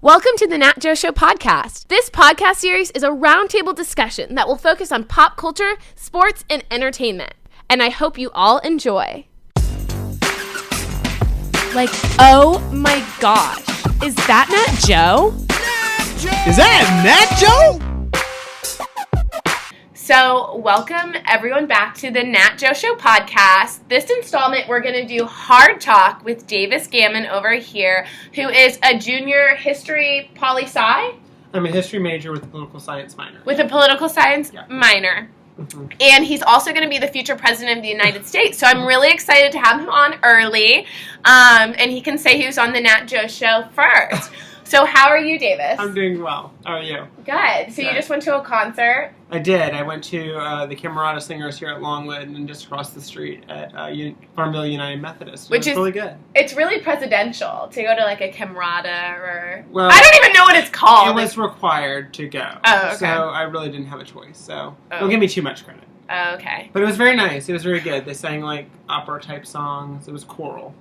Welcome to the NatJo Show podcast. This podcast series is a roundtable discussion that will focus on pop culture, sports, and entertainment. And I hope you all enjoy. Like, oh my gosh, is that NatJo? Is that NatJo? So, welcome everyone back to the NatJo Show podcast. This installment, we're going to do Hard Talk with Davis Gammon over here, who is a junior history poli-sci. I'm a history major with a political science minor. With a political science minor. Mm-hmm. And he's also going to be the future president of the United States. So I'm really excited to have him on early. And he can say he was on the NatJo Show first. So how are you, Davis? I'm doing well. How are you? Good. So you just went to a concert? I did. I went to the Camerata Singers here at Longwood and just across the street at Farmville United Methodist. Which is really good. It's really presidential to go to like a Camerata or... Well, I don't even know what it's called. It was required to go. Oh, okay. So I really didn't have a choice. So don't give me too much credit. Oh, okay. But it was very nice. It was very good. They sang like opera-type songs. It was choral.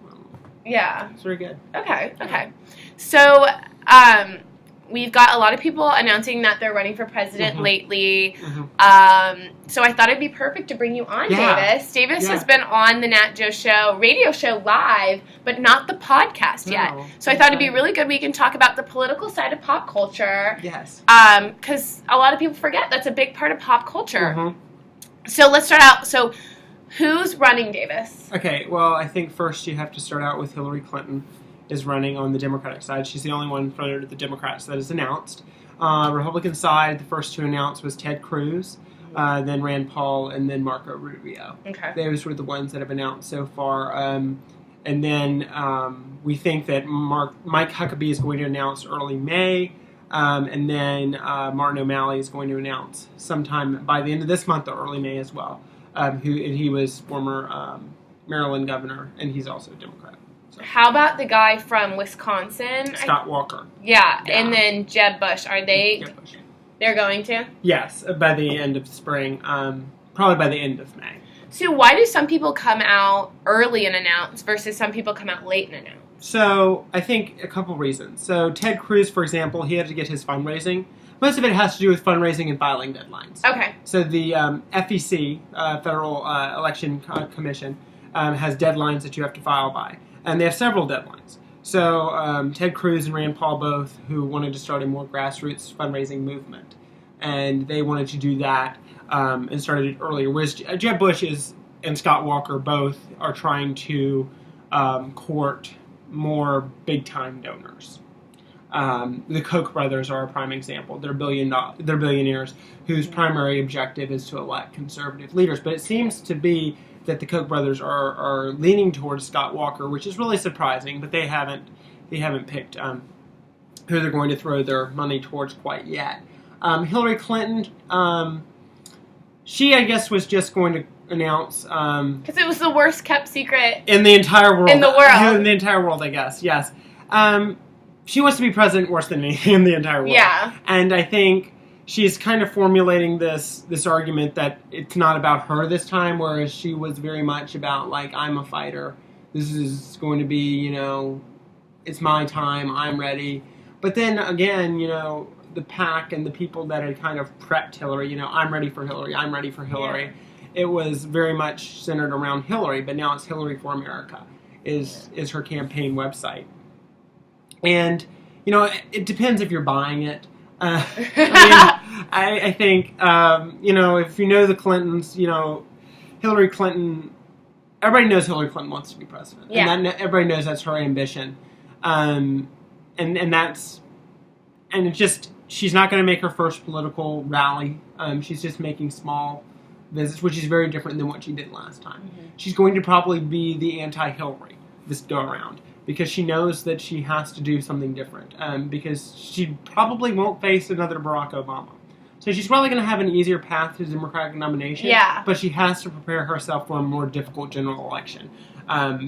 Yeah. It's very good. Okay. So... we've got a lot of people announcing that they're running for president lately. Mm-hmm. So I thought it'd be perfect to bring you on, Davis. Davis has been on the NatJo Show, radio show live, but not the podcast yet. So I thought it'd be really good we can talk about the political side of pop culture. Yes. Because a lot of people forget that's a big part of pop culture. Mm-hmm. So let's start out. So who's running, Davis? Okay, well, I think first you have to start out with Hillary Clinton. Is running on the Democratic side. She's the only one from the Democrats that is announced. Republican side, the first to announce was Ted Cruz, then Rand Paul, and then Marco Rubio. Okay. Those were the ones that have announced so far. And then we think that Mike Huckabee is going to announce early May, and then Martin O'Malley is going to announce sometime by the end of this month or early May as well. He was former Maryland governor, and he's also a Democrat. How about the guy from Wisconsin? Scott Walker. Yeah, and then Jeb Bush. Are they? Jeb Bush. They're going to? Yes, by the end of spring. Probably by the end of May. So why do some people come out early and announce versus some people come out late and announce? So I think a couple reasons. So Ted Cruz, for example, he had to get his fundraising. Most of it has to do with fundraising and filing deadlines. Okay. So the FEC, Federal Election Commission, has deadlines that you have to file by. And they have several deadlines. So Ted Cruz and Rand Paul both, who wanted to start a more grassroots fundraising movement. And they wanted to do that and started it earlier. Whereas Jeb Bush and Scott Walker both are trying to court more big-time donors. The Koch brothers are a prime example. They're billionaires whose primary objective is to elect conservative leaders. But it seems to be that the Koch brothers are leaning towards Scott Walker, which is really surprising, but they haven't picked who they're going to throw their money towards quite yet. Hillary Clinton, she, I guess, was just going to announce... Because it was the worst kept secret... In the entire world. In the world. In the entire world, I guess, yes. She wants to be president worse than me in the entire world. Yeah. And I think... she's kind of formulating this argument that it's not about her this time, whereas she was very much about, like, I'm a fighter. This is going to be, it's my time. I'm ready. But then, again, the PAC and the people that had kind of prepped Hillary, I'm ready for Hillary. I'm ready for Hillary. Yeah. It was very much centered around Hillary, but now it's Hillary for America is her campaign website. And, it depends if you're buying it. I think, if you know the Clintons, Hillary Clinton, everybody knows Hillary Clinton wants to be president. Yeah. And everybody knows that's her ambition. And it's just, she's not going to make her first political rally. She's just making small visits, which is very different than what she did last time. Mm-hmm. She's going to probably be the anti-Hillary this go around. Because she knows that she has to do something different. Because she probably won't face another Barack Obama. So she's probably going to have an easier path to the Democratic nomination. Yeah. But she has to prepare herself for a more difficult general election.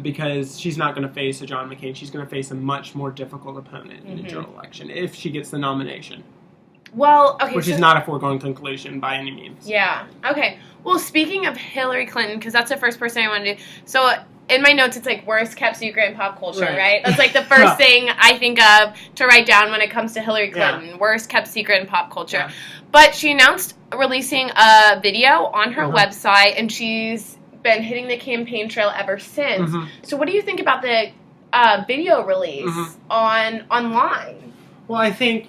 Because she's not going to face a John McCain. She's going to face a much more difficult opponent in the general election if she gets the nomination. Well, okay. Which is not a foregone conclusion by any means. Yeah. Okay. Well, speaking of Hillary Clinton, because that's the first person I want to do. So in my notes, it's like worst kept secret in pop culture, right? That's like the first thing I think of to write down when it comes to Hillary Clinton. Yeah. Worst kept secret in pop culture. Yeah. But she announced releasing a video on her website, and she's been hitting the campaign trail ever since. Mm-hmm. So what do you think about the video release online? Well, I think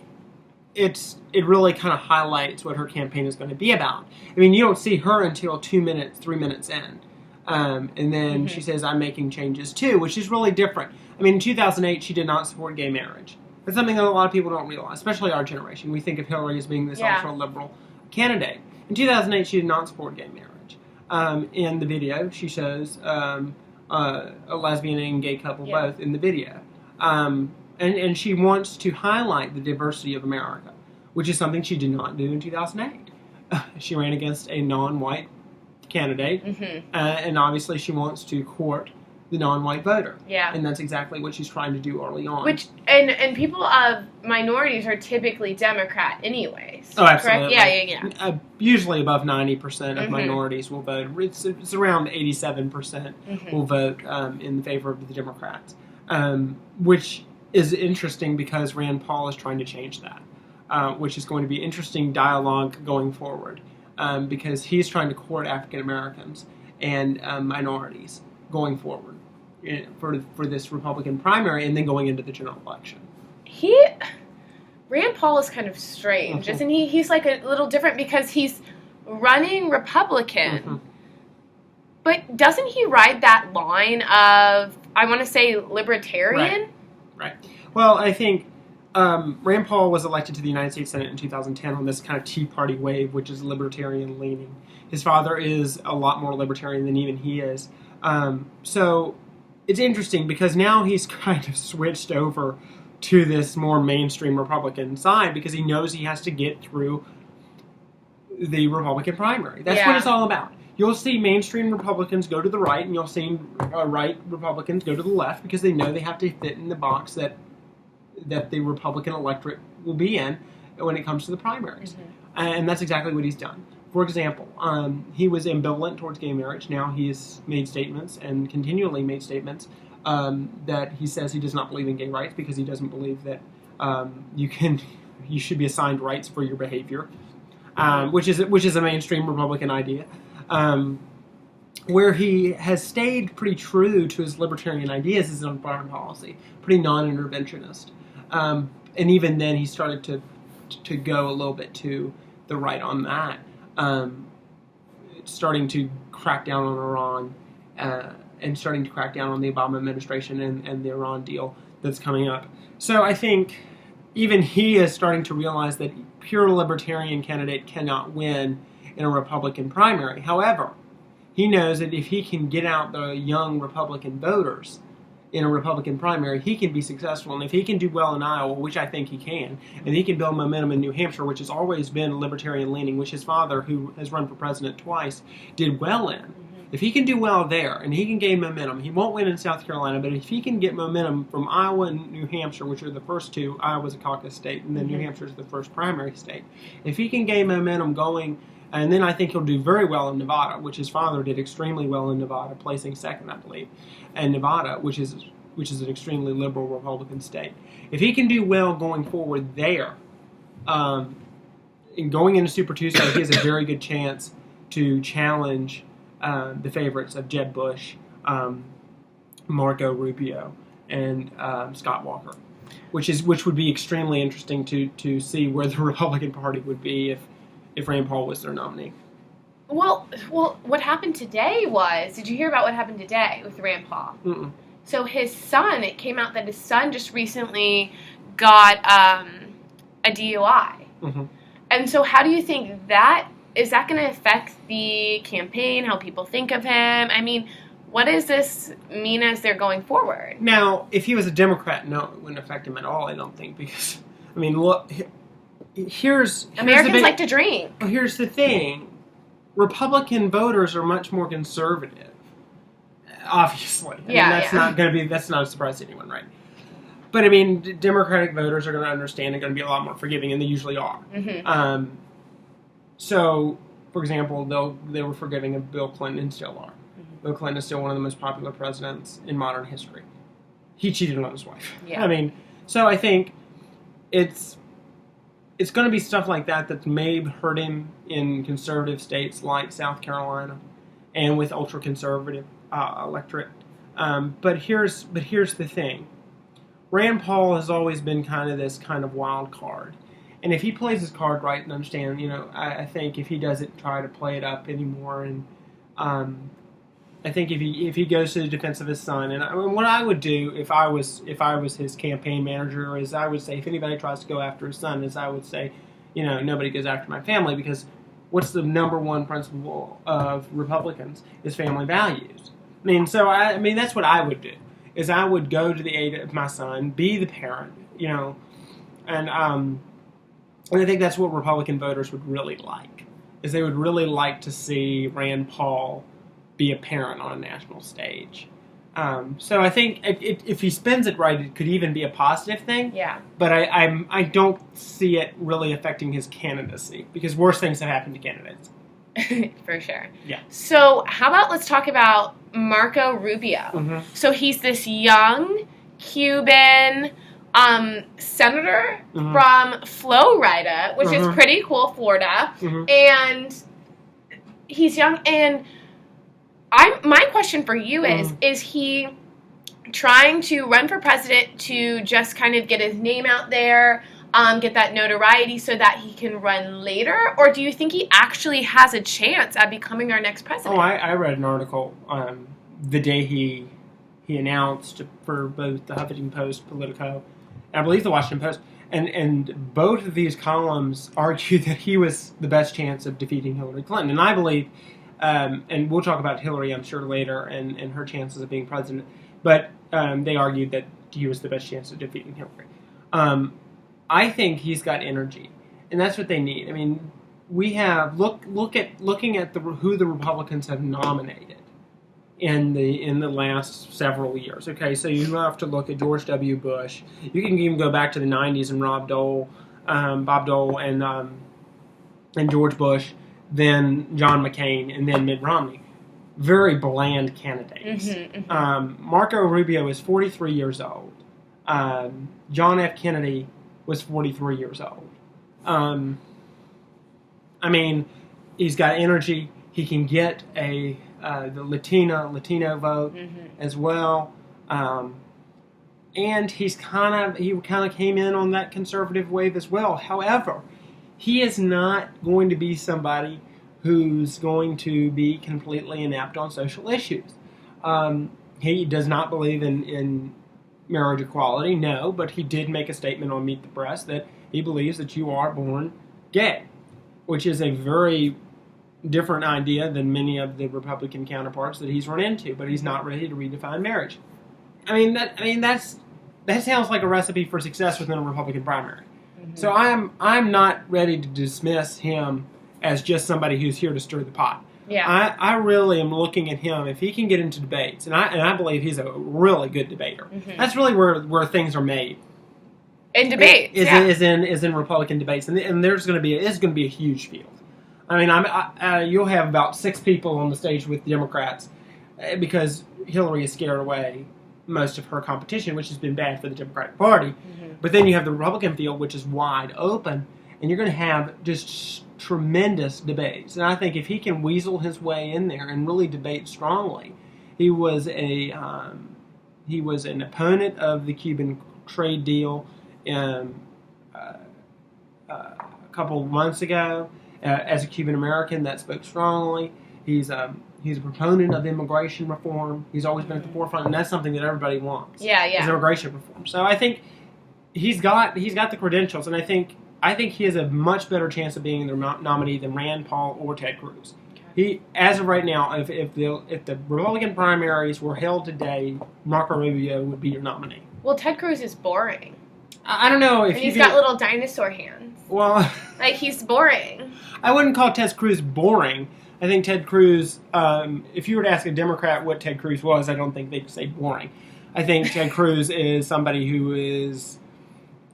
it really kind of highlights what her campaign is going to be about. I mean, you don't see her until 3 minutes in. And then she says, I'm making changes too, which is really different. I mean, in 2008, she did not support gay marriage. That's something that a lot of people don't realize, especially our generation. We think of Hillary as being this ultra-liberal candidate. In 2008, she did not support gay marriage. In the video, she shows a lesbian and gay couple both in the video. And she wants to highlight the diversity of America, which is something she did not do in 2008. She ran against a non-white candidate, and obviously she wants to court the non-white voter. Yeah. And that's exactly what she's trying to do early on. Which and people of minorities are typically Democrat anyways. Oh, absolutely. Correct? Yeah. Usually above 90% of minorities will vote. It's around 87% will vote in favor of the Democrats, which is interesting because Rand Paul is trying to change that, which is going to be interesting dialogue going forward, because he's trying to court African Americans and minorities going forward for this Republican primary and then going into the general election. Rand Paul is kind of strange, isn't he? He's like a little different because he's running Republican, but doesn't he ride that line of, I want to say, libertarian? Right. Well, I think Rand Paul was elected to the United States Senate in 2010 on this kind of Tea Party wave, which is libertarian leaning. His father is a lot more libertarian than even he is. So it's interesting because now he's kind of switched over to this more mainstream Republican side because he knows he has to get through the Republican primary. That's what it's all about. You'll see mainstream Republicans go to the right, and you'll see right Republicans go to the left because they know they have to fit in the box that the Republican electorate will be in when it comes to the primaries. And that's exactly what he's done. For example, he was ambivalent towards gay marriage. Now he has made statements and continually made statements that he says he does not believe in gay rights because he doesn't believe that you should be assigned rights for your behavior, which is a mainstream Republican idea. Where he has stayed pretty true to his libertarian ideas is on foreign policy, pretty non-interventionist. And even then, he started to go a little bit to the right on that, starting to crack down on Iran and starting to crack down on the Obama administration and the Iran deal that's coming up. So I think even he is starting to realize that pure libertarian candidate cannot win in a Republican primary. However, he knows that if he can get out the young Republican voters in a Republican primary, he can be successful. And if he can do well in Iowa, which I think he can, and he can build momentum in New Hampshire, which has always been libertarian leaning, which his father, who has run for president twice, did well in. If he can do well there and he can gain momentum, he won't win in South Carolina, but if he can get momentum from Iowa and New Hampshire, which are the first two, Iowa's a caucus state, and then New Hampshire is the first primary state. If he can gain momentum going, and then I think he'll do very well in Nevada, which his father did extremely well in Nevada, placing second, I believe, and Nevada, which is an extremely liberal Republican state. If he can do well going forward there, and going into Super Tuesday, he has a very good chance to challenge the favorites of Jeb Bush, Marco Rubio, and Scott Walker, which would be extremely interesting to see where the Republican Party would be if Rand Paul was their nominee. Well, what happened today was, did you hear about what happened today with Rand Paul? Mm-mm. So his son, it came out that his son just recently got a DUI. And so how do you think is that going to affect the campaign, how people think of him? I mean, what does this mean as they're going forward? Now, if he was a Democrat, no, it wouldn't affect him at all, I don't think, because, I mean, look, Americans like to drink. Well, here's the thing. Republican voters are much more conservative, obviously. That's not a surprise to anyone, right? But, I mean, Democratic voters are going to understand and going to be a lot more forgiving, and they usually are. So, for example, they were forgiving of Bill Clinton and still are. Bill Clinton is still one of the most popular presidents in modern history. He cheated on his wife. Yeah. I mean, so I think it's going to be stuff like that may hurt him in conservative states like South Carolina and with ultra-conservative electorate. But here's the thing. Rand Paul has always been kind of this kind of wild card. And if he plays his card right and understand, I think if he doesn't try to play it up anymore, and I think if he goes to the defense of his son, and what I would do if I was his campaign manager is I would say if anybody tries to go after his son, is I would say, nobody goes after my family, because what's the number one principle of Republicans is family values. I mean, so that's what I would do. Is I would go to the aid of my son, be the parent, and I think that's what Republican voters would really like, is they would really like to see Rand Paul be a parent on a national stage. So I think if he spins it right, it could even be a positive thing. Yeah. But I don't see it really affecting his candidacy, because worse things have happened to candidates. For sure. Yeah. So how about let's talk about Marco Rubio. Mm-hmm. So he's this young Cuban senator from Florida, which is pretty cool, Florida. And he's young. And my question for you is he trying to run for president to just kind of get his name out there, get that notoriety so that he can run later? Or do you think he actually has a chance at becoming our next president? Oh, I read an article the day he announced for both the Huffington Post, Politico, and I believe the Washington Post, and both of these columns argued that he was the best chance of defeating Hillary Clinton. And I believe, and we'll talk about Hillary, I'm sure, later, and her chances of being president, but they argued that he was the best chance of defeating Hillary. I think he's got energy, and that's what they need. I mean, we have looking at who the Republicans have nominated in the last several years. Okay, so you have to look at George W. Bush. You can even go back to the '90s and Bob Dole, and George Bush, then John McCain, and then Mitt Romney. Very bland candidates. Marco Rubio is 43 years old. John F. Kennedy was 43 years old. I mean, he's got energy. He can get the Latino vote as well. And he kind of came in on that conservative wave as well. However, he is not going to be somebody who's going to be completely inept on social issues. He does not believe in marriage equality, no, but he did make a statement on Meet the Press that he believes that you are born gay, which is a very different idea than many of the Republican counterparts that he's run into, but he's not ready to redefine marriage. That sounds like a recipe for success within a Republican primary. So I'm not ready to dismiss him as just somebody who's here to stir the pot. Yeah. I really am looking at him, if he can get into debates, and I believe he's a really good debater. That's really where things are made. In debates, is in Republican debates, and there's going to be a huge field. I mean, you'll have about 6 people on the stage with Democrats because Hillary has scared away most of her competition, which has been bad for the Democratic Party. But then you have the Republican field, which is wide open, and you're going to have just tremendous debates. And I think if he can weasel his way in there and really debate strongly, he was an opponent of the Cuban trade deal a couple of months ago. As a Cuban American, that spoke strongly. He's a proponent of immigration reform. He's always been at the forefront, and that's something that everybody wants. Yeah. Is immigration reform. So I think he's got the credentials, and I think he has a much better chance of being the nominee than Rand Paul or Ted Cruz. Okay. As of right now, if the Republican primaries were held today, Marco Rubio would be your nominee. Well, Ted Cruz is boring. I don't know if he's got little dinosaur hands. Well, like, he's boring. I wouldn't call Ted Cruz boring. I think Ted Cruz, if you were to ask a Democrat what Ted Cruz was, I don't think they'd say boring. I think Ted Cruz is somebody who is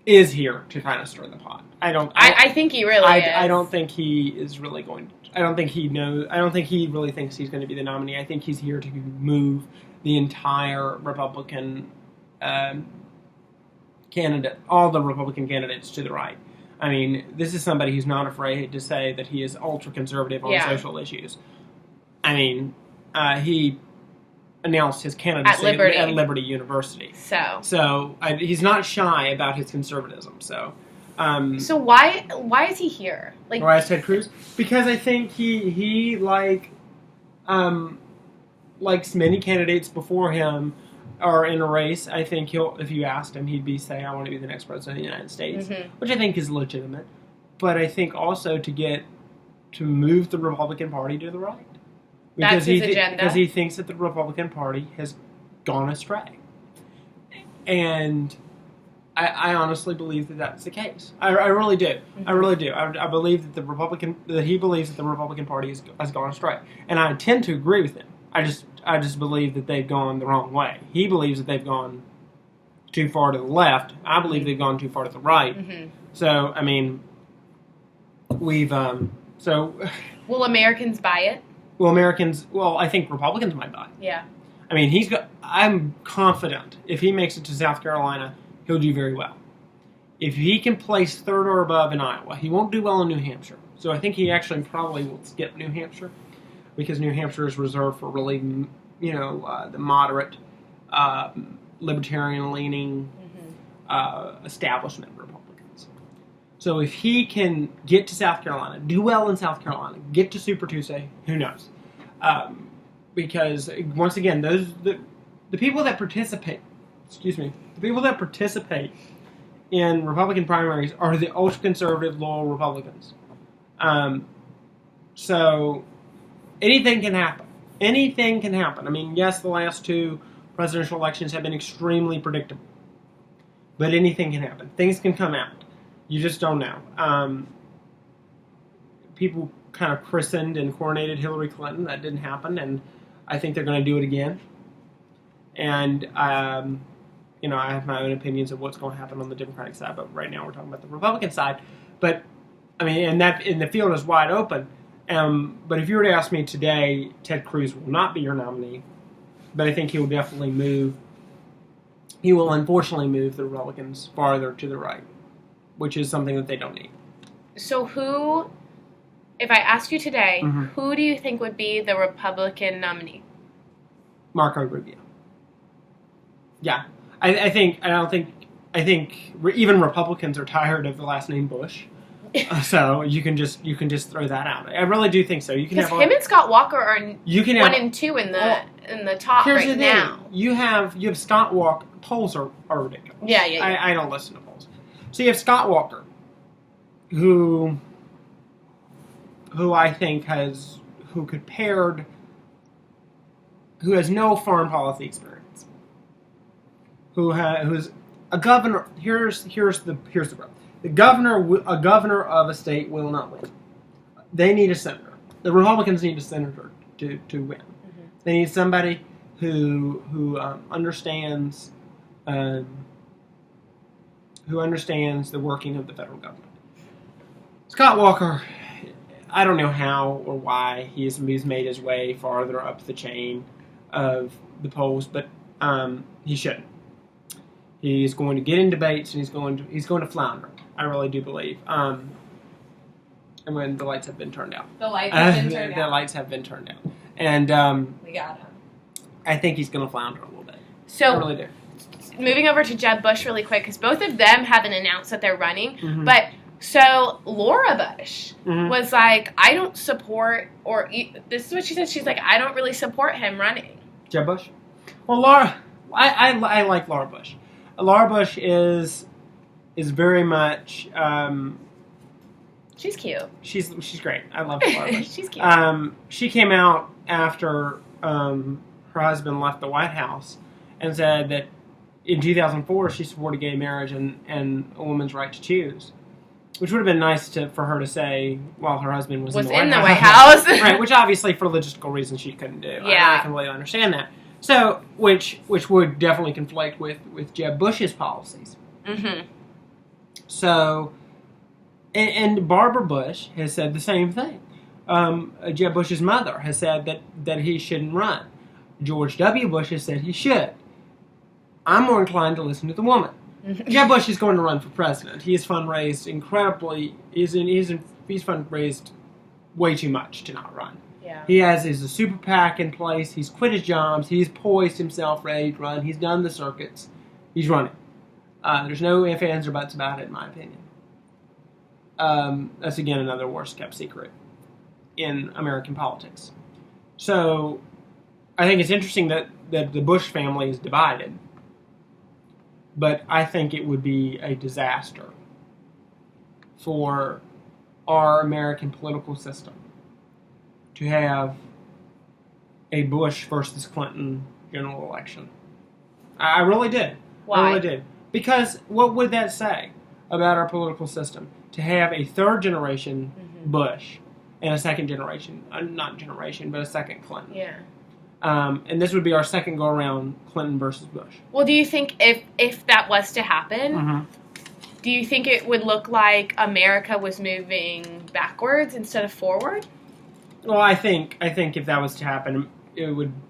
is here to kind of stir the pot. I think he really is. I don't think he is really going. I don't think he knows. I don't think he really thinks he's going to be the nominee. I think he's here to move the entire Republican candidate, all the Republican candidates to the right. I mean, this is somebody who's not afraid to say that he is ultra conservative on social issues. I mean, he announced his candidacy at Liberty University. So he's not shy about his conservatism. So why is he here? Like, why is Ted Cruz? Because I think he likes many candidates before him are in a race. I think if you asked him, he'd say, I want to be the next president of the United States, which I think is legitimate. But I think also to move the Republican Party to the right. That's his agenda. Because he thinks that the Republican Party has gone astray. And I honestly believe that that's the case. I really do. I really do. I believe that he believes that the Republican Party has gone astray. And I tend to agree with him. I just believe that they've gone the wrong way. He believes that they've gone too far to the left. I believe they've gone too far to the right. So, I mean, will Americans buy it? Well, I think Republicans might buy it. Yeah. I mean, I'm confident if he makes it to South Carolina, he'll do very well. If he can place third or above in Iowa, he won't do well in New Hampshire. So I think he actually probably will skip New Hampshire, because New Hampshire is reserved for really, the moderate, libertarian-leaning establishment Republicans. So if he can get to South Carolina, do well in South Carolina, get to Super Tuesday, who knows? Because once again, the people that participate, in Republican primaries are the ultra-conservative, loyal Republicans. So anything can happen. Anything can happen. I mean, yes, the last two presidential elections have been extremely predictable. But anything can happen. Things can come out. You just don't know. People kind of christened and coronated Hillary Clinton. That didn't happen, and I think they're going to do it again. And, I have my own opinions of what's going to happen on the Democratic side, but right now we're talking about the Republican side. But, I mean, and the field is wide open. But if you were to ask me today, Ted Cruz will not be your nominee, but I think he will definitely move. He will unfortunately move the Republicans farther to the right, which is something that they don't need. So if I ask you today, who do you think would be the Republican nominee? Marco Rubio. Yeah. I think even Republicans are tired of the last name Bush. So you can just throw that out. I really do think so. You can have him and Scott Walker are 1 and 2 in the top right now. You have Scott Walker. Polls are ridiculous. Yeah. I don't listen to polls. So you have Scott Walker, who I think has no foreign policy experience, who's a governor. Here's the problem. A governor of a state will not win. They need a senator. The Republicans need a senator to win. They need somebody who understands the working of the federal government. Scott Walker, I don't know how or why he's made his way farther up the chain of the polls, but he shouldn't. He's going to get in debates and he's going to flounder. I really do believe. And when the lights have been turned out. The lights have been turned out. And we got him. I think he's going to flounder a little bit. So, I really do. Moving over to Jeb Bush really quick, because both of them haven't announced that they're running. But, so Laura Bush was like, I don't support, this is what she said, she's like, I don't really support him running. Jeb Bush? Well, Laura, I like Laura Bush. Laura Bush is very much. She's cute. She's great. I love Laura Bush. She's cute. She came out after her husband left the White House and said that in 2004 she supported gay marriage and a woman's right to choose, which would have been nice for her to say while her husband was in the White House. Right, which obviously for logistical reasons she couldn't do. Yeah. I completely understand that. So, which would definitely conflict with Jeb Bush's policies. So, and Barbara Bush has said the same thing. Jeb Bush's mother has said that he shouldn't run. George W. Bush has said he should. I'm more inclined to listen to the woman. Jeb Bush is going to run for president. He has fundraised incredibly. He's fundraised way too much to not run. Yeah. He has a super PAC in place. He's quit his jobs. He's poised himself, ready to run. He's done the circuits. He's running. There's no ifs, ands, or buts about it, in my opinion. That's, again, another worst-kept secret in American politics. So, I think it's interesting that the Bush family is divided. But I think it would be a disaster for our American political system to have a Bush versus Clinton general election. I really did. Why? I really did. Because what would that say about our political system? To have a third generation Bush and a second generation, but a second Clinton. Yeah. And this would be our second go-around, Clinton versus Bush. Well, do you think if that was to happen, do you think it would look like America was moving backwards instead of forward? Well, I think if that was to happen,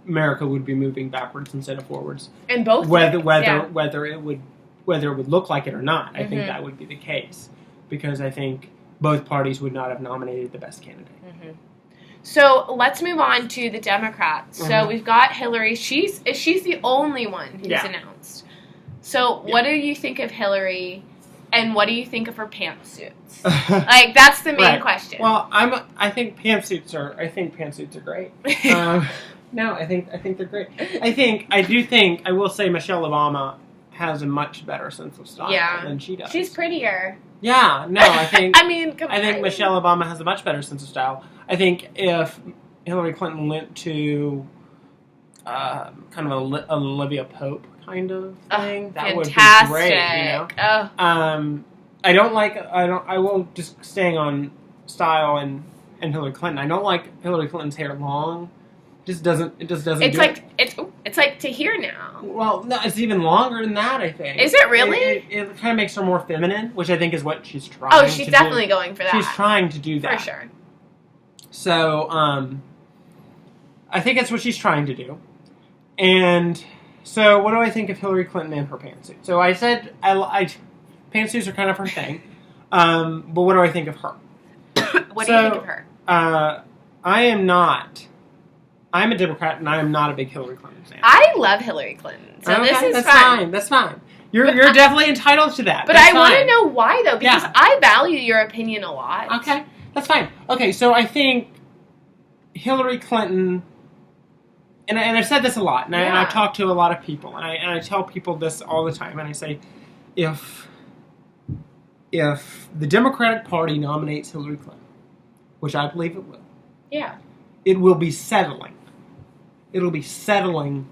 America would be moving backwards instead of forwards. And both whether it would look like it or not, I think that would be the case, because I think both parties would not have nominated the best candidate. So let's move on to the Democrats. So we've got Hillary. She's the only one who's announced. So what do you think of Hillary, and what do you think of her pantsuits? Like, that's the main question. Well, I think pantsuits are great. No, I think they're great. I will say Michelle Obama has a much better sense of style than she does. She's prettier. Yeah, no, I think I think Michelle Obama has a much better sense of style. I think if Hillary Clinton went to kind of an Olivia Pope kind of thing, that would be great, you know? I will just staying on style and Hillary Clinton. I don't like Hillary Clinton's hair long. It just doesn't. It's like to here now. Well, no, it's even longer than that, I think. Is it really? It kind of makes her more feminine, which I think is what she's trying. Oh, she's definitely going for that. She's trying to do that for sure. So, I think that's what she's trying to do. And so, what do I think of Hillary Clinton and her pantsuit? So, I said pantsuits are kind of her thing. But what do I think of her? What do you think of her? I'm a Democrat, and I am not a big Hillary Clinton fan. I love Hillary Clinton, so this is fine. That's fine. You're definitely entitled to that. But I want to know why, though, because I value your opinion a lot. Okay, that's fine. Okay, so I think Hillary Clinton, and I've said this a lot, and I talk to a lot of people, and I tell people this all the time, and I say, if the Democratic Party nominates Hillary Clinton, which I believe it will, it will be settling. It'll be settling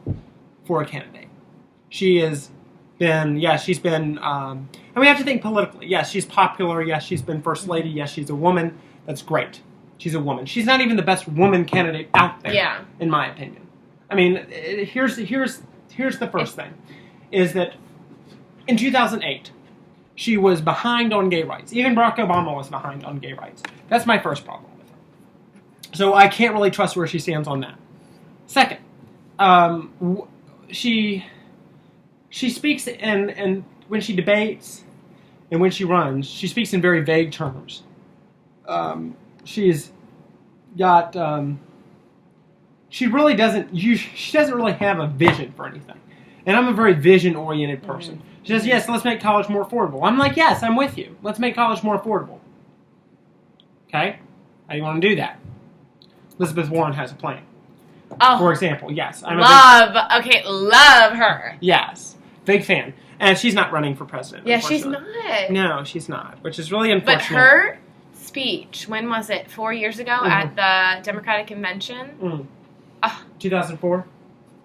for a candidate. She has been, and we have to think politically. Yes, she's popular. Yes, she's been first lady. Yes, she's a woman. That's great. She's a woman. She's not even the best woman candidate out there, in my opinion. I mean, here's the first thing, is that in 2008, she was behind on gay rights. Even Barack Obama was behind on gay rights. That's my first problem with her. So I can't really trust where she stands on that. Second, she speaks and when she debates and when she runs, she speaks in very vague terms. She's got she doesn't really have a vision for anything. And I'm a very vision-oriented person. She says, yes, let's make college more affordable. I'm like, yes, I'm with you. Let's make college more affordable. Okay? How do you want to do that? Elizabeth Warren has a plan. Oh, for example, yes. Love her. Yes. Big fan. And she's not running for president. Yeah, she's not. No, she's not, which is really unfortunate. But her speech, when was it? 4 years ago at the Democratic Convention? 2004?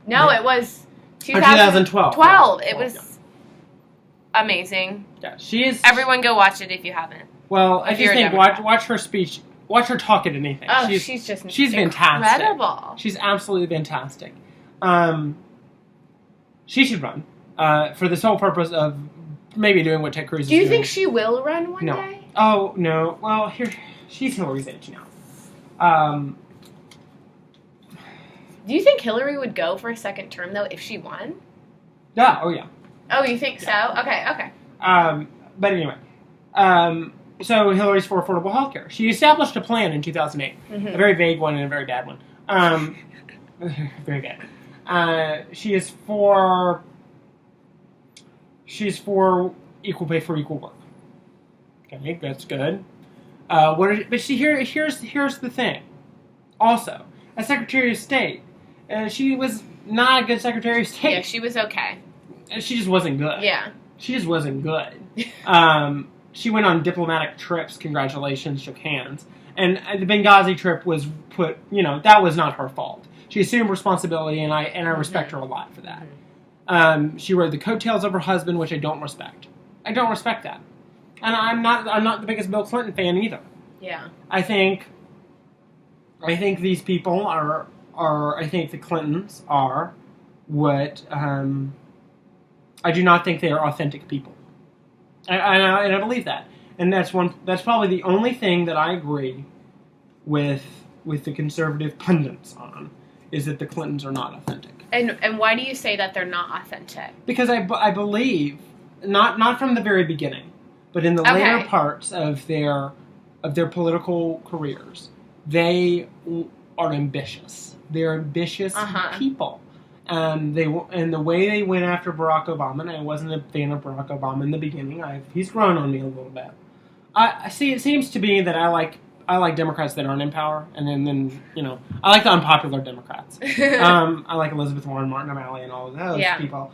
No, it was 2012. 12. It was amazing. Yeah, she is. Everyone go watch it if you haven't. Well, I just think watch her speech. Watch her talk at anything. Oh, she's fantastic. Incredible. She's absolutely fantastic. She should run for the sole purpose of maybe doing what Ted Cruz is doing. doing. Do you think she will run one day? Oh, no. Well, she's Hillary's age now. Do you think Hillary would go for a second term, though, if she won? Yeah, oh yeah. Oh, you think so? Okay. But anyway, so Hillary's for affordable health care. She established a plan in 2008, a very vague one and a very bad one. Very bad. She's for equal pay for equal work. Okay, that's good. But see, here's the thing. Also, as Secretary of State, she was not a good Secretary of State. Yeah, she was okay. She just wasn't good. Yeah. She just wasn't good. She went on diplomatic trips, congratulations, shook hands. And the Benghazi trip was that was not her fault. She assumed responsibility, and I respect her a lot for that. She rode the coattails of her husband, which I don't respect. I don't respect that. And I'm not the biggest Bill Clinton fan either. Yeah. I think these people are I think the Clintons are what I do not think they are authentic people. And I believe that. And that's probably the only thing that I agree with the conservative pundits on, is that the Clintons are not authentic. And why do you say that they're not authentic? Because I believe, not from the very beginning, but in the later parts of their political careers, they are ambitious. They're ambitious people. And the way they went after Barack Obama, and I wasn't a fan of Barack Obama in the beginning. He's grown on me a little bit. I see. It seems to me that I like Democrats that aren't in power, and then I like the unpopular Democrats. I like Elizabeth Warren, Martin O'Malley, and all of those people.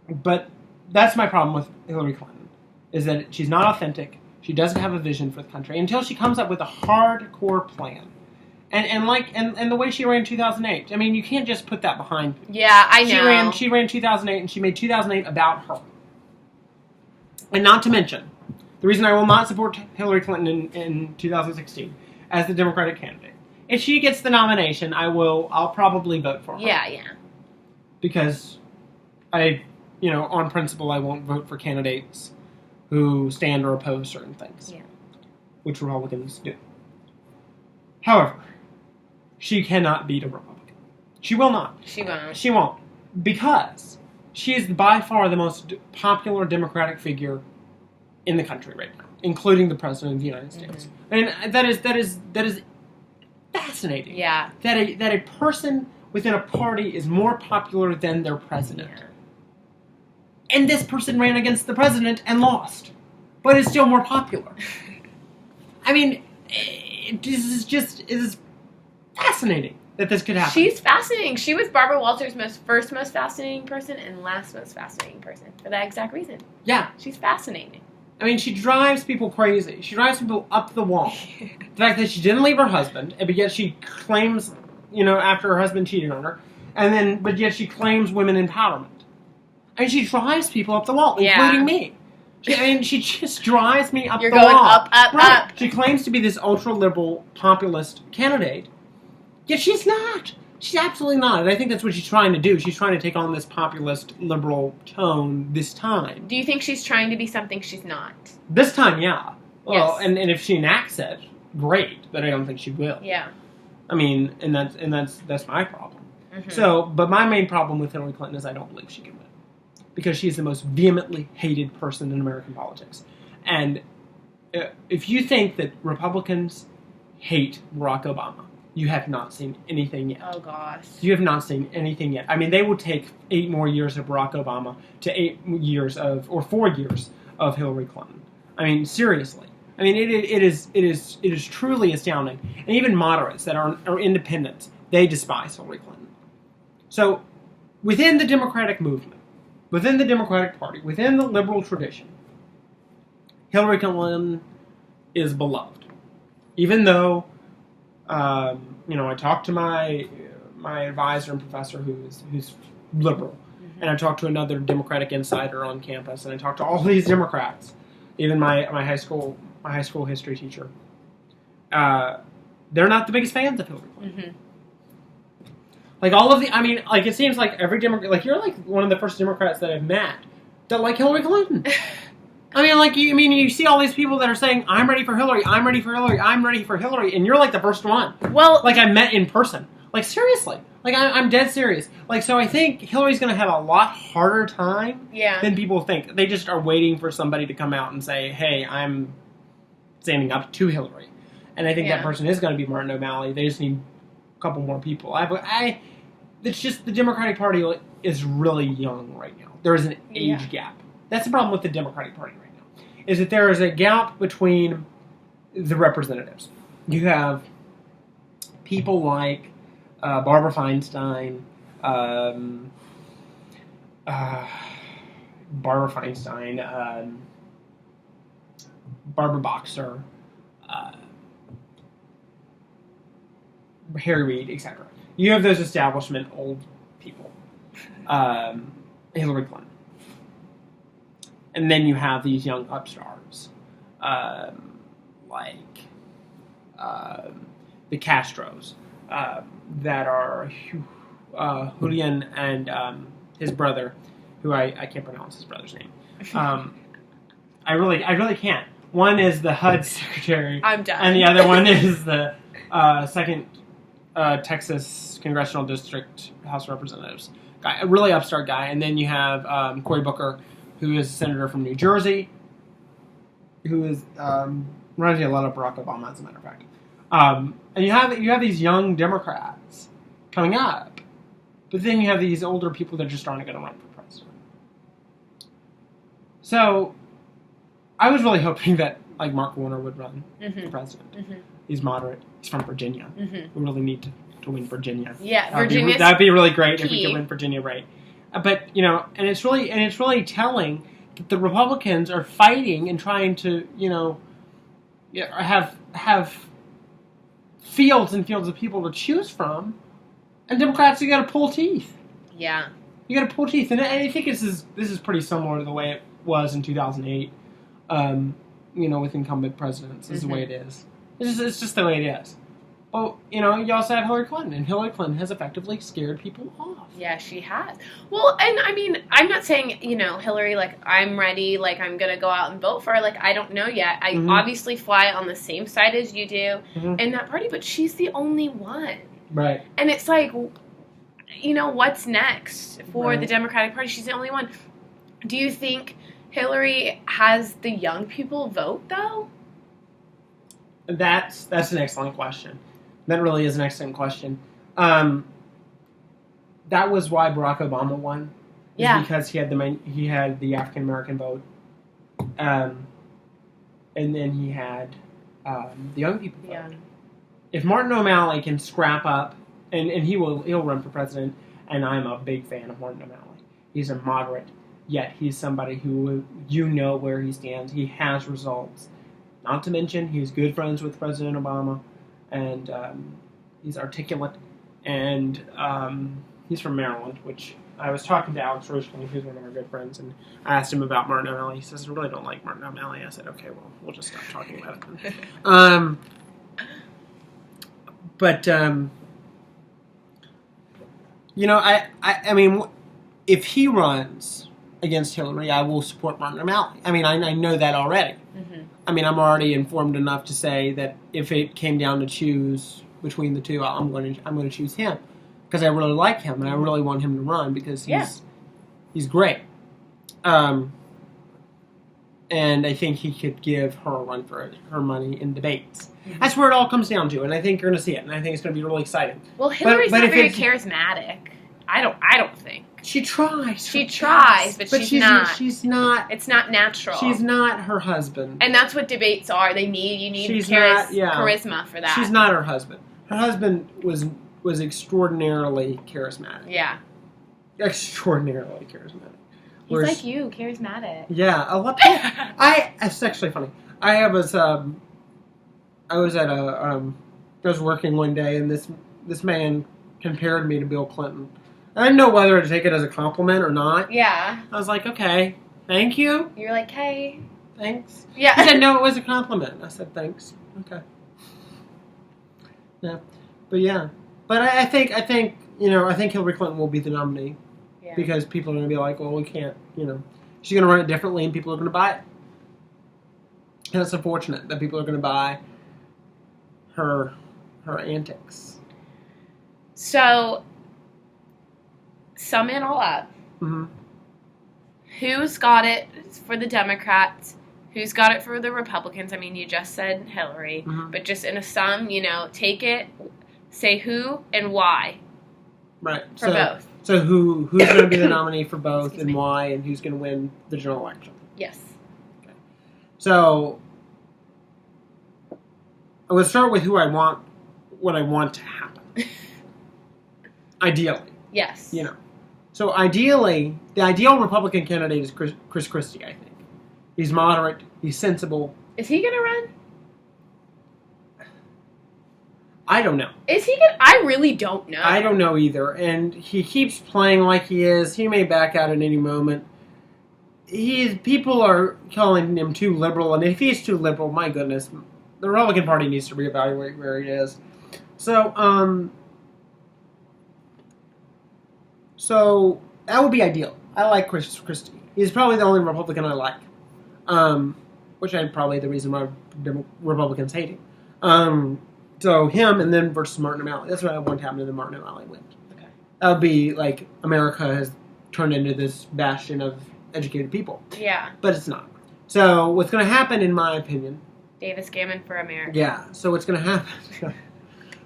But that's my problem with Hillary Clinton, is that she's not authentic. She doesn't have a vision for the country until she comes up with a hardcore plan. And the way she ran 2008, I mean, you can't just put that behind me. Yeah, I know. She ran 2008, and she made 2008 about her. And not to mention, the reason I will not support Hillary Clinton in 2016 as the Democratic candidate. If she gets the nomination, I'll probably vote for her. Yeah. Because on principle, I won't vote for candidates who stand or oppose certain things. Yeah. Which Republicans do. However, she cannot beat a Republican. She will not. She won't. Because she is by far the most popular Democratic figure in the country right now, including the President of the United States. And that is fascinating. Yeah. That a person within a party is more popular than their president. Yeah. And this person ran against the president and lost, but is still more popular. I mean, it is fascinating that this could happen. She's fascinating. She was Barbara Walters' first most fascinating person and last most fascinating person for that exact reason. Yeah. She's fascinating. I mean, she drives people crazy. She drives people up the wall. The fact that she didn't leave her husband, but yet she claims, after her husband cheated on her, but yet she claims women empowerment. I mean, she drives people up the wall, including me. She just drives me up the wall. You're going up. Right. She claims to be this ultra-liberal populist candidate, yet she's not. She's absolutely not. And I think that's what she's trying to do. She's trying to take on this populist liberal tone this time. Do you think she's trying to be something she's not? This time, yeah. Well, yes. and if she enacts it, great. But I don't think she will. Yeah. I mean, and that's my problem. Mm-hmm. So, but my main problem with Hillary Clinton is I don't believe she can win. Because she's the most vehemently hated person in American politics. And if you think that Republicans hate Barack Obama, you have not seen anything yet. Oh, gosh. You have not seen anything yet. I mean, they will take 8 more years of Barack Obama to 4 years of Hillary Clinton. I mean, seriously. I mean, it is truly astounding. And even moderates that are independents, they despise Hillary Clinton. So, within the Democratic movement, within the Democratic Party, within the liberal tradition, Hillary Clinton is beloved. Even though, I talked to my advisor and professor who's liberal, and I talked to another Democratic insider on campus, and I talked to all these Democrats, even my high school history teacher. They're not the biggest fans of Hillary Clinton. Mm-hmm. Like it seems like every Democrat, like you're like one of the first Democrats that I've met that like Hillary Clinton. You see all these people that are saying, I'm ready for Hillary, I'm ready for Hillary, I'm ready for Hillary, and you're like the first one. Well, like I met in person. Like seriously. Like I'm dead serious. Like so I think Hillary's going to have a lot harder time than people think. They just are waiting for somebody to come out and say, hey, I'm standing up to Hillary. And I think that person is going to be Martin O'Malley. They just need a couple more people. It's just the Democratic Party is really young right now. There is an age gap. That's the problem with the Democratic Party right now, is that there is a gap between the representatives. You have people like Barbara Feinstein, Barbara Boxer, Harry Reid, etc. You have those establishment old people. Hillary Clinton. And then you have these young upstarts, like the Castros, that are Julian and his brother, who I can't pronounce his brother's name. I really can't. One is the HUD secretary. I'm done. And the other one is the second Texas Congressional District House of Representatives guy, a really upstart guy. And then you have Cory Booker, who is a senator from New Jersey, who is reminds me a lot of Barack Obama, as a matter of fact. And you have these young Democrats coming up, but then you have these older people that just aren't going to run for president. So I was really hoping that like Mark Warner would run for president. Mm-hmm. He's moderate. He's from Virginia. Mm-hmm. We really need to win Virginia. Yeah, that'd be really great if we could win Virginia, right? But and it's really telling that the Republicans are fighting and trying to have fields and fields of people to choose from, and Democrats, you got to pull teeth. Yeah, you got to pull teeth, and I think this is pretty similar to the way it was in 2008. With incumbent presidents, is the way it is. It's just the way it is. Well, you also have Hillary Clinton, and Hillary Clinton has effectively scared people off. Yeah, she has. Well, and I mean, I'm not saying, Hillary, like, I'm ready, like, I'm going to go out and vote for her. Like, I don't know yet. I obviously fly on the same side as you do in that party, but she's the only one. Right. And it's like, what's next for the Democratic Party? She's the only one. Do you think Hillary has the young people vote, though? That's an excellent question. That really is an excellent question. That was why Barack Obama won. Yeah. Because he had the African American vote, and then he had the young people vote. Yeah. If Martin O'Malley can scrap up, and he'll run for president, and I'm a big fan of Martin O'Malley. He's a moderate, yet he's somebody who where he stands. He has results. Not to mention, he's good friends with President Obama. And he's articulate, and he's from Maryland, which I was talking to Alex Roachkin, who's one of our good friends, and I asked him about Martin O'Malley. He says, I really don't like Martin O'Malley. I said, okay, well, we'll just stop talking about it then. I mean, if he runs against Hillary, I will support Martin O'Malley. I mean, I know that already. Mm-hmm. I mean, I'm already informed enough to say that if it came down to choose between the two, I'm going to choose him because I really like him and I really want him to run because he's great. And I think he could give her a run for her money in debates. Mm-hmm. That's where it all comes down to, and I think you're going to see it, and I think it's going to be really exciting. Well, Hillary's not very charismatic. I don't think. She tries. But she's not. She's not. It's not natural. She's not her husband. And that's what debates are. You need charisma for that. She's not her husband. Her husband was extraordinarily charismatic. Yeah. Extraordinarily charismatic. He's like you, charismatic. Yeah, a lot. It's actually funny. I was working one day, and this man compared me to Bill Clinton. I didn't know whether to take it as a compliment or not. Yeah. I was like, okay, thank you. You're like, hey. Thanks. Yeah. He said, no, it was a compliment. I said, thanks. Okay. Yeah. But yeah. But I think Hillary Clinton will be the nominee. Yeah. Because people are going to be like, well, we can't, She's going to run it differently, and people are going to buy it. And it's unfortunate that people are going to buy her antics. So, sum it all up. Mm-hmm. Who's got it for the Democrats? Who's got it for the Republicans? I mean, you just said Hillary. Mm-hmm. But just in a sum, take it, say who and why. Right. For both. So who's going to be the nominee for both and why, and who's going to win the general election? Yes. Okay. So I would start with what I want to happen. Ideally. Yes. So ideally, the ideal Republican candidate is Chris Christie, I think. He's moderate. He's sensible. Is he going to run? I don't know. Is he going to? I really don't know. I don't know either. And he keeps playing like he is. He may back out at any moment. People are calling him too liberal. And if he's too liberal, my goodness, the Republican Party needs to reevaluate where he is. So that would be ideal. I like Chris Christie. He's probably the only Republican I like. Which is probably the reason why Republicans hate him. So him and then versus Martin O'Malley. That's what I want to happen, and then Martin O'Malley wins. Okay. That would be like America has turned into this bastion of educated people. Yeah. But it's not. So what's going to happen, in my opinion... Davis Gammon for America. Yeah. So what's going to happen...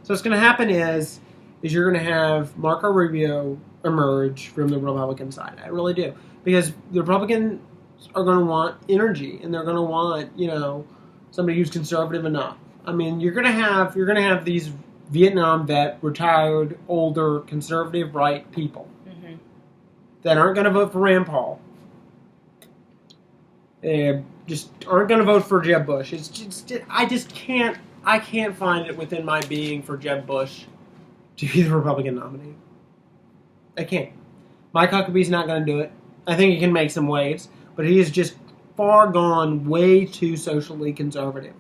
So what's going to happen is you're going to have Marco Rubio emerge from the Republican side. I really do. Because the Republicans are going to want energy, and they're going to want, somebody who's conservative enough. I mean, you're gonna have these Vietnam vet, retired, older, conservative, right people that aren't gonna vote for Rand Paul. They just aren't gonna vote for Jeb Bush. I can't find it within my being for Jeb Bush to be the Republican nominee. I can't. Mike Huckabee's not gonna do it. I think he can make some waves, but he is just far gone, way too socially conservative.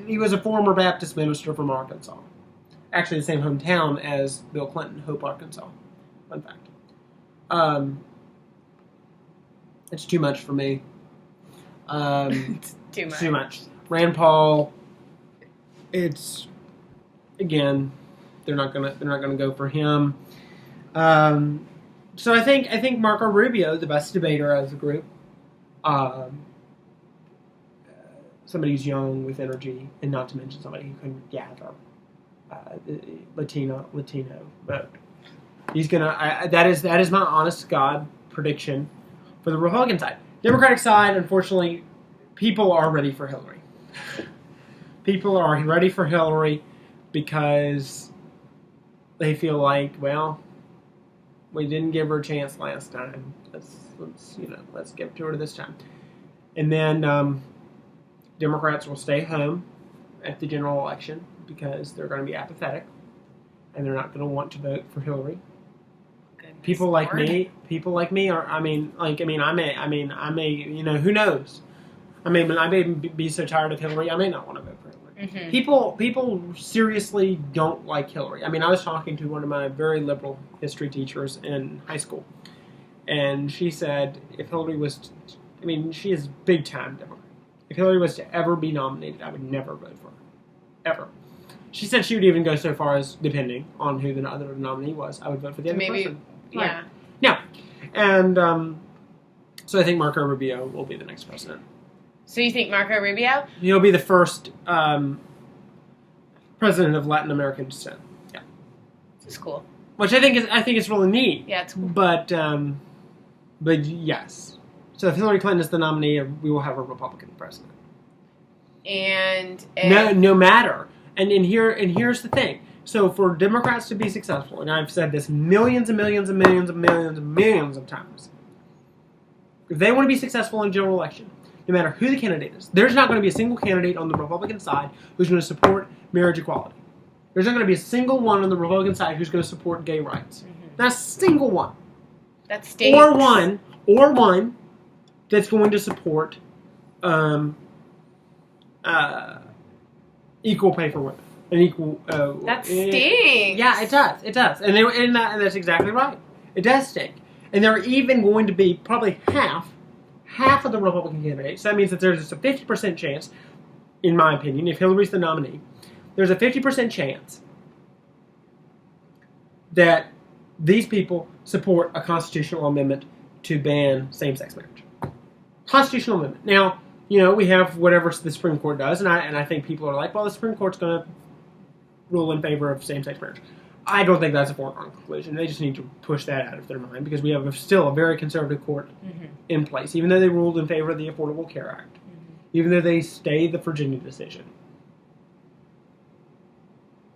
He was a former Baptist minister from Arkansas. Actually, the same hometown as Bill Clinton, Hope, Arkansas. Fun fact. It's too much for me. It's too much. Rand Paul. It's again, they're not gonna go for him. So I think Marco Rubio, the best debater as a group. Somebody who's young with energy, and not to mention somebody who can gather Latino vote. He's gonna. That is my honest to God prediction for the Republican side. Democratic side, unfortunately, people are ready for Hillary. People are ready for Hillary because they feel like, well, we didn't give her a chance last time. Let's give it to her this time, and then. Democrats will stay home at the general election because they're going to be apathetic and they're not going to want to vote for Hillary. Goodness people like me are. I may. Who knows? I may be so tired of Hillary, I may not want to vote for Hillary. Mm-hmm. People seriously don't like Hillary. I mean, I was talking to one of my very liberal history teachers in high school, and she said if Hillary was, she is big time Democrat. If Hillary was to ever be nominated, I would never vote for her. Ever. She said she would even go so far as, depending on who the other nominee was, I would vote for the other person. Yeah. Right. Yeah. And so I think Marco Rubio will be the next president. So you think Marco Rubio? He'll be the first president of Latin American descent. Yeah. This is cool. Which I think is really neat. Yeah, it's cool. But yes. So if Hillary Clinton is the nominee, we will have a Republican president. And no matter. And here's the thing. So for Democrats to be successful, and I've said this millions and millions and millions and millions and millions of times, if they want to be successful in general election, no matter who the candidate is, there's not going to be a single candidate on the Republican side who's going to support marriage equality. There's not going to be a single one on the Republican side who's going to support gay rights. Mm-hmm. Not a single one. That's stinks. Or one that's going to support equal pay for women. An equal... that stinks. Yeah, it does. It does. And that's exactly right. It does stink. And there are even going to be probably half of the Republican candidates. So that means that there's just a 50% chance, in my opinion, if Hillary's the nominee, there's a 50% chance that these people support a constitutional amendment to ban same-sex marriage. Constitutional amendment. Now, we have whatever the Supreme Court does, and I think people are like, well, the Supreme Court's going to rule in favor of same-sex marriage. I don't think that's a foregone conclusion. They just need to push that out of their mind because we have still a very conservative court in place, even though they ruled in favor of the Affordable Care Act, even though they stayed the Virginia decision.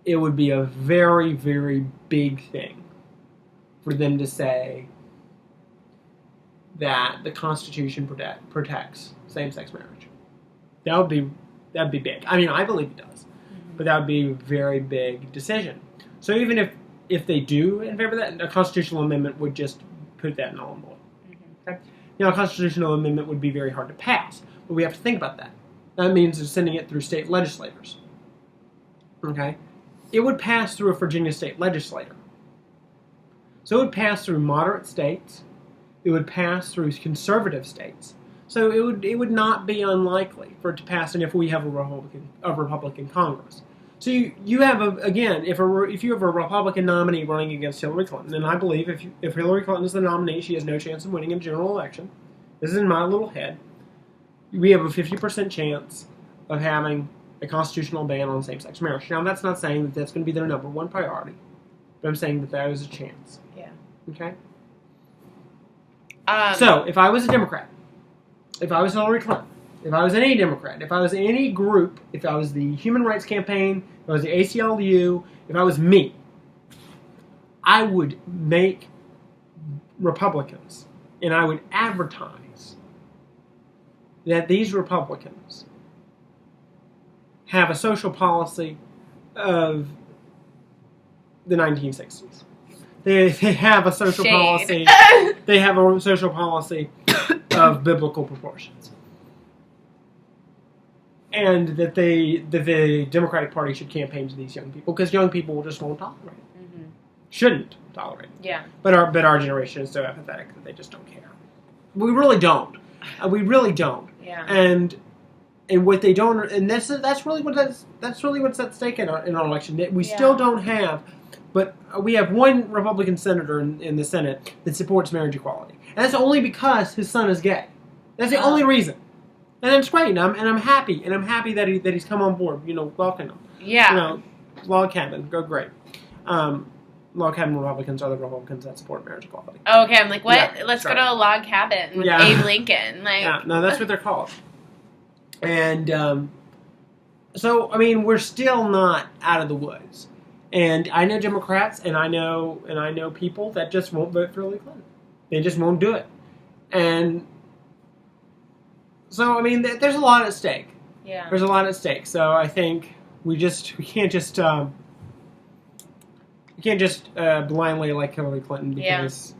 It would be a very, very big thing for them to say that the Constitution protects same-sex marriage. That'd be big. I mean, I believe it does, but that would be a very big decision. So even if they do in favor of that, a constitutional amendment would just put that null and void. Okay? A constitutional amendment would be very hard to pass, but we have to think about that. That means sending it through state legislators. Okay? It would pass through a Virginia state legislator. So it would pass through moderate states. It would pass through conservative states. So it would not be unlikely for it to pass, and if we have a Republican Congress. So you have if you have a Republican nominee running against Hillary Clinton, and I believe if Hillary Clinton is the nominee, she has no chance of winning a general election. This is in my little head. We have a 50% chance of having a constitutional ban on same-sex marriage. Now, that's not saying that that's going to be their number one priority, but I'm saying that there is a chance. Yeah. Okay? So, if I was a Democrat, if I was Hillary Clinton, if I was any Democrat, if I was any group, if I was the Human Rights Campaign, if I was the ACLU, if I was me, I would make Republicans, and I would advertise that these Republicans have a social policy of the 1960s. They have a social policy. They have a social policy of biblical proportions, and that the Democratic Party should campaign to these young people because young people just won't tolerate it. Shouldn't tolerate it. Yeah. But our generation is so apathetic that they just don't care. We really don't. We really don't. Yeah. And what they don't, and that's really what's at stake in our election. We still don't have. But we have one Republican senator in the Senate that supports marriage equality. And that's only because his son is gay. That's the only reason. And it's great. And I'm happy. And I'm happy that he's come on board. Welcome him. Yeah. Log cabin. Go great. Log cabin Republicans are the Republicans that support marriage equality. Oh, okay. I'm like, what? Yeah, let's go to a log cabin with Abe Lincoln. No, that's what they're called. And so, I mean, we're still not out of the woods. And I know Democrats, and I know people that just won't vote for Hillary Clinton. They just won't do it. And so, I mean, there's a lot at stake. Yeah. There's a lot at stake. So I think we can't just blindly elect Hillary Clinton because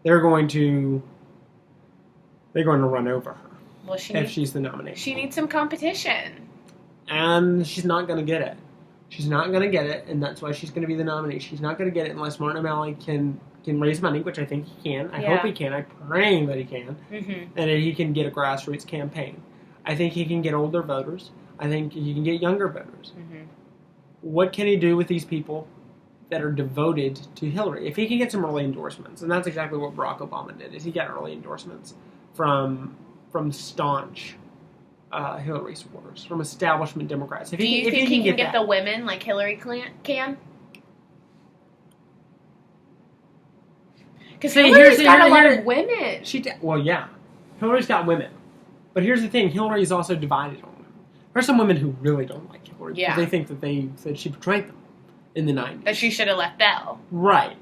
they're going to run over her. Well, she's the nominee. She needs some competition. And she's not going to get it. She's not going to get it, and that's why she's going to be the nominee. She's not going to get it unless Martin O'Malley can raise money, which I think he can. I hope he can. I'm praying that he can. And that he can get a grassroots campaign. I think he can get older voters. I think he can get younger voters. What can he do with these people that are devoted to Hillary? If he can get some early endorsements, and that's exactly what Barack Obama did, is he got early endorsements from staunch Hillary supporters, from establishment Democrats. Do you think he can get the women like Hillary can? Because Hillary's got a lot of women. Hillary's got women. But here's the thing, Hillary is also divided on women. There's some women who really don't like Hillary because they think that she betrayed them in the 90s. That she should have left Bell. Right.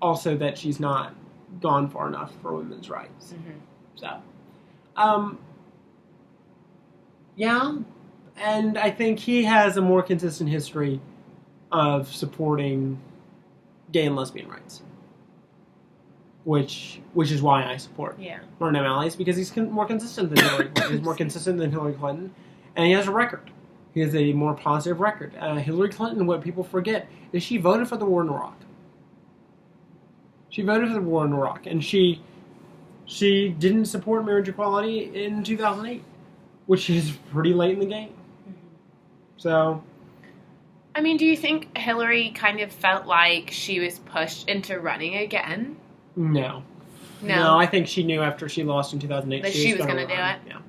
Also that she's not gone far enough for women's rights. So, and I think he has a more consistent history of supporting gay and lesbian rights, which is why I support Martin O'Malley, because he's more consistent than Hillary Clinton. He's more consistent than Hillary Clinton, and he has a record. He has a more positive record. Hillary Clinton, what people forget, is she voted for the war in Iraq. She voted for the war in Iraq, and she didn't support marriage equality in 2008, which is pretty late in the game. So, I mean, do you think Hillary kind of felt like she was pushed into running again? No. No, I think she knew after she lost in 2008 that she was going to do it. Yeah.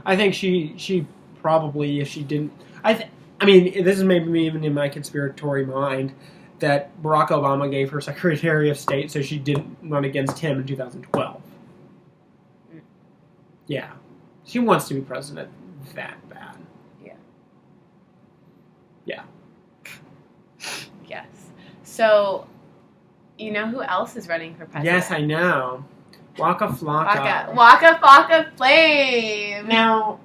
I think she probably, if she didn't, I mean, this is maybe even in my conspiratory mind, that Barack Obama gave her Secretary of State so she didn't run against him in 2012. Yeah. She wants to be president that bad. Yeah. Yeah. Yes. So, you know who else is running for president? Yes, I know. Waka Flocka. Waka Flocka Flame. Now...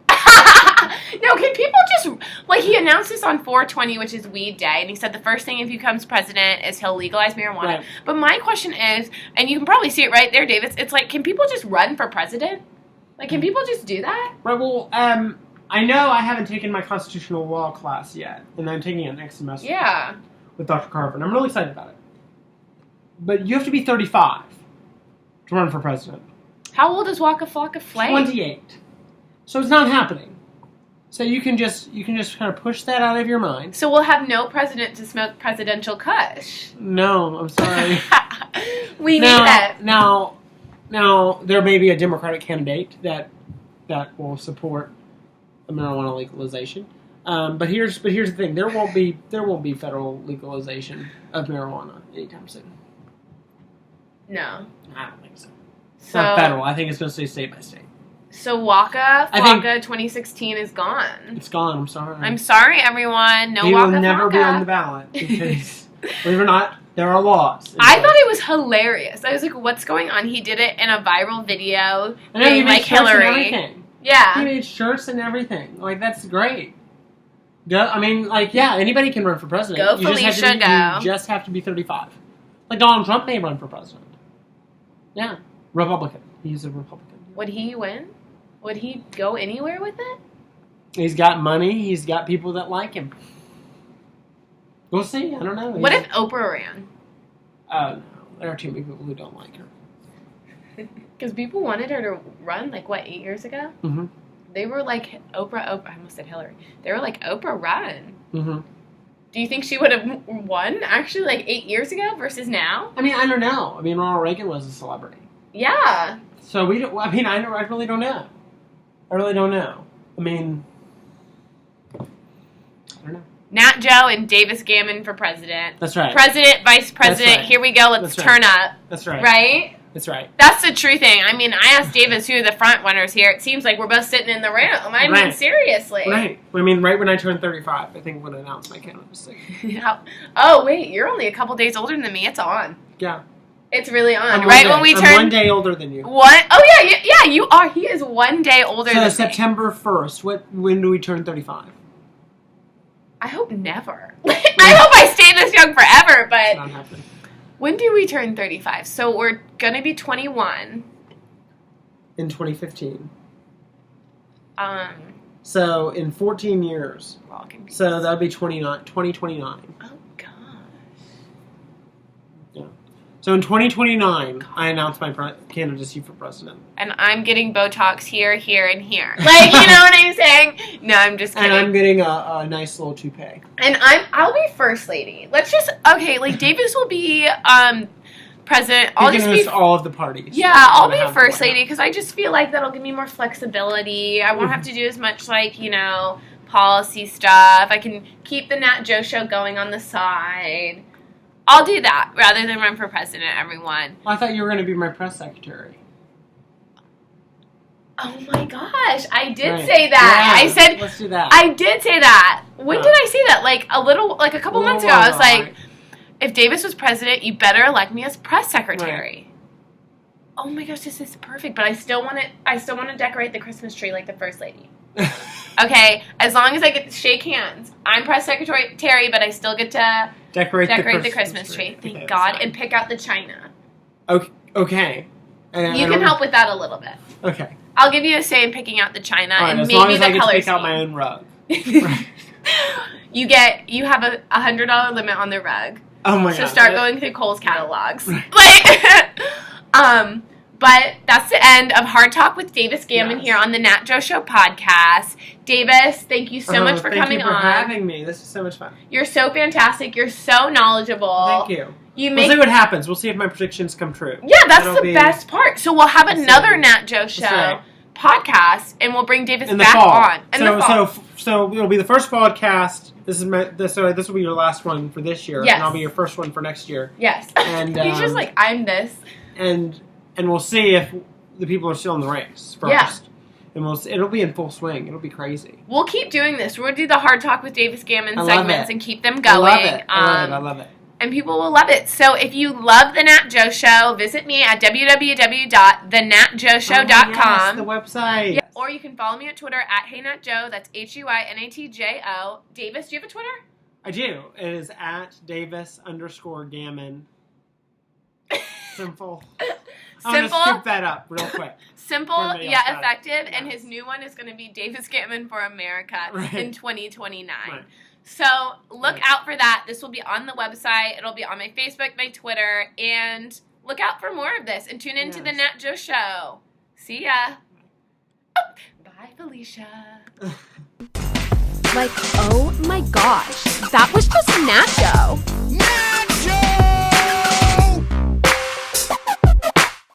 No, can people just, like, he announced this on 4/20, which is Weed Day, and he said the first thing if he becomes president is he'll legalize marijuana. Right. But my question is, and you can probably see it right there, Davis, it's like, can people just run for president? Like, can people just do that? Right, well, I know I haven't taken my constitutional law class yet, and I'm taking it next semester. Yeah. With Dr. Carver, and I'm really excited about it. But you have to be 35 to run for president. How old is Waka Flocka Flame? 28. So it's not happening. So you can just kind of push that out of your mind. So we'll have no president to smoke presidential kush. No, I'm sorry. We need that. Now there may be a Democratic candidate that will support the marijuana legalization. But here's the thing: there won't be federal legalization of marijuana anytime soon. No, I don't think so. It's not federal. I think it's going to stay state by state. So Waka Flocka 2016 is gone. It's gone. I'm sorry. I'm sorry, everyone. No He Waka Flocka. He will never be on the ballot because, believe it or not, there are laws. I thought it was hilarious. I was like, "What's going on?" He did it in a viral video. I know, he made shirts Hillary. And everything. Yeah, he made shirts and everything. Like, that's great. I mean, like, yeah, anybody can run for president. Go, Felicia, go. You just have to be 35. Like, Donald Trump may run for president. Yeah, Republican. He's a Republican. Would he win? Would he go anywhere with it? He's got money. He's got people that like him. We'll see. I don't know. What if Oprah ran? Oh, no. There are too many people who don't like her. Because people wanted her to run, 8 years ago? Mm-hmm. They were like, Oprah, I almost said Hillary. They were like, Oprah, run. Mm-hmm. Do you think she would have won, actually, 8 years ago versus now? I mean, I don't know. I mean, Ronald Reagan was a celebrity. Yeah. So I really don't know. I really don't know. I mean, I don't know. NatJo and Davis Gammon for president. That's right. President, vice president. Right. Here we go. Let's turn up. That's right. Right? That's right. That's the true thing. I mean, I asked Davis who are the front runners here. It seems like we're both sitting in the room. I mean, seriously. Right. I mean, right when I turned 35, I think when I announced my candidacy. Oh, wait. You're only a couple days older than me. It's on. Yeah. It's really on. I'm when we turn. I'm 1 day older than you. What? Oh, yeah, you are. He is 1 day older than me. So September 1st. When do we turn 35? I hope never. I hope I stay this young forever, but... It's not happening. When do we turn 35? So we're going to be 21. In 2015. So in 14 years. So that would be 2029. Oh, gosh. Yeah. So in 2029, I announced my candidacy for president. And I'm getting Botox here, here, and here. You know what I'm saying? No, I'm just kidding. And I'm getting a nice little toupee. And I'll be first lady. Davis will be president. I'll just be all of the parties. Yeah, I'll be first lady because I just feel like that'll give me more flexibility. I won't have to do as much policy stuff. I can keep the NatJo show going on the side. I'll do that rather than run for president, everyone. Well, I thought you were going to be my press secretary. Oh my gosh, I did say that. Yeah, I said, let's do that. I did say that. When did I say that? A couple months ago. I was like, if Davis was president, you better elect me as press secretary. Right. Oh my gosh, this is perfect. But I still want to decorate the Christmas tree like the first lady. Okay, as long as I get to shake hands. I'm press secretary, but I still get to decorate the Christmas tree. Thank God. And pick out the china. Okay. You can help with that a little bit. Okay. I'll give you a say in picking out the china and maybe the color scheme. As long as I get to pick out my own rug. You have a $100 limit on the rug. Oh my god. So start going through Kohl's catalogs. But that's the end of Hard Talk with Davis Gammon here on the NatJo Show podcast. Davis, thank you so much for coming on. Thank you for having me. This is so much fun. You're so fantastic. You're so knowledgeable. Thank you. We'll see what happens. We'll see if my predictions come true. Yeah, that's the best part. So we'll have another NatJo Show podcast, and we'll bring Davis back on. So it'll be the first podcast. This will be your last one for this year, and I'll be your first one for next year. Yes. And he's just like, I'm this. And we'll see if the people are still in the race first. Yeah. And it'll be in full swing. It'll be crazy. We'll keep doing this. We're going to do the Hard Talk with Davis Gammon segments and keep them going. I love it. And people will love it. So if you love The NatJo Show, visit me at www.thenatjoshow.com. Yes, the website. Yeah. Or you can follow me on Twitter at HeyNatJo. That's HUYNATJO. Davis, do you have a Twitter? I do. It is at Davis_Gammon. Simple. I'm going to scoop that up real quick. Simple, yet effective. And his new one is going to be Davis Gammon for America in 2029. Right. So look out for that. This will be on the website. It'll be on my Facebook, my Twitter. And look out for more of this. And tune into the NatJo Show. See ya. Oh, bye, Felicia. Like, oh my gosh. That was just NatJo.